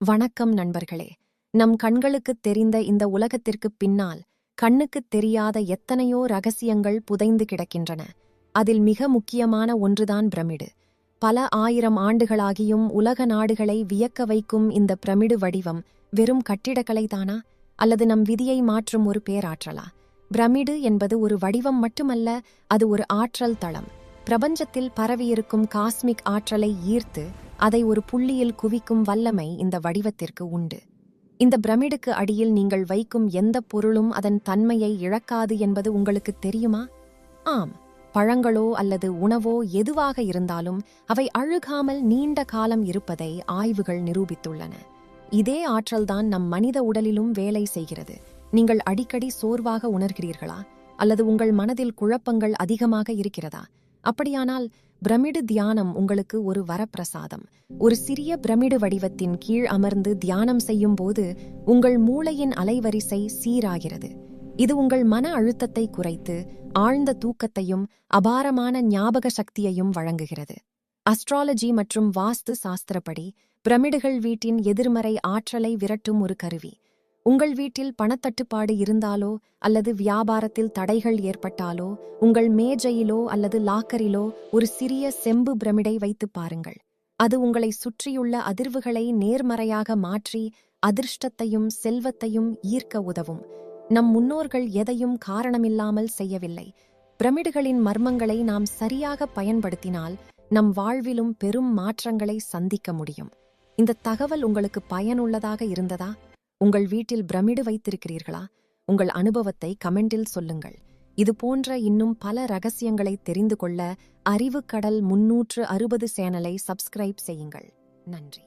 வணக்கம் நண்பர்களே. நம் கண்களுக்குத் தெரிந்த இந்த உலகத்திற்குப் பின்னால் கண்ணுக்குத் தெரியாத எத்தனையோ ரகசியங்கள் புதைந்து கிடக்கின்றன. அதில் மிக முக்கியமான ஒன்றுதான் பிரமிடு. பல ஆயிரம் ஆண்டுகளாகியும் உலக நாடுகளை வியக்க வைக்கும் இந்த பிரமிடு வடிவம் வெறும் கட்டிடக்கலைதானா, அல்லது நம் விதியை மாற்றும் ஒரு பேராற்றலா? பிரமிடு என்பது ஒரு வடிவம் மட்டுமல்ல, அது ஒரு ஆற்றல் தளம். பிரபஞ்சத்தில் பரவியிருக்கும் காஸ்மிக் ஆற்றலை ஈர்த்து அதை ஒரு புள்ளியில் குவிக்கும் வல்லமை இந்த வடிவத்திற்கு உண்டு. இந்த பிரமிடுக்கு அடியில் நீங்கள் வைக்கும் எந்த பொருளும் அதன் தன்மையை இழக்காது என்பது உங்களுக்கு தெரியுமா? ஆம், பழங்களோ அல்லது உணவோ எதுவாக இருந்தாலும் அவை அழுகாமல் நீண்ட காலம் இருப்பதை ஆய்வுகள் நிரூபித்துள்ளன. இதே ஆற்றல்தான் நம் மனித உடலிலும் வேலை செய்கிறது. நீங்கள் அடிக்கடி சோர்வாக உணர்கிறீர்களா? அல்லது உங்கள் மனதில் குழப்பங்கள் அதிகமாக இருக்கிறதா? அப்படியானால் பிரமிடு தியானம் உங்களுக்கு ஒரு வரப்பிரசாதம். ஒரு சிறிய பிரமிடு வடிவத்தின் கீழ் அமர்ந்து தியானம் செய்யும் போது உங்கள் மூளையின் அலைவரிசை சீராகிறது. இது உங்கள் மன அழுத்தத்தை குறைத்து ஆழ்ந்த தூக்கத்தையும் அபாரமான ஞாபக சக்தியையும் வழங்குகிறது. அஸ்ட்ராலஜி மற்றும் வாஸ்து சாஸ்திரப்படி பிரமிடுகள் வீட்டின் எதிர்மறை ஆற்றலை விரட்டும் ஒரு கருவி. உங்கள் வீட்டில் பணத்தட்டுப்பாடு இருந்தாலோ அல்லது வியாபாரத்தில் தடைகள் ஏற்பட்டாலோ உங்கள் மேஜையிலோ அல்லது லாக்கரிலோ ஒரு சிறிய செம்பு பிரமிடை வைத்து பாருங்கள். அது உங்களை சுற்றியுள்ள அதிர்வுகளை நேர்மறையாக மாற்றி அதிர்ஷ்டத்தையும் செல்வத்தையும் ஈர்க்க உதவும். நம் முன்னோர்கள் எதையும் காரணமில்லாமல் செய்யவில்லை. பிரமிடுகளின் மர்மங்களை நாம் சரியாக பயன்படுத்தினால் நம் வாழ்விலும் பெரும் மாற்றங்களை சந்திக்க முடியும். இந்த தகவல் உங்களுக்கு பயனுள்ளதாக இருந்ததா? உங்கள் வீட்டில் பிரமிடு வைத்திருக்கிறீர்களா? உங்கள் அனுபவத்தை கமெண்டில் சொல்லுங்கள். இது போன்ற இன்னும் பல ரகசியங்களை தெரிந்து கொள்ள அறிவுக்கடல் 360 சேனலை சப்ஸ்கிரைப் செய்யுங்கள். நன்றி.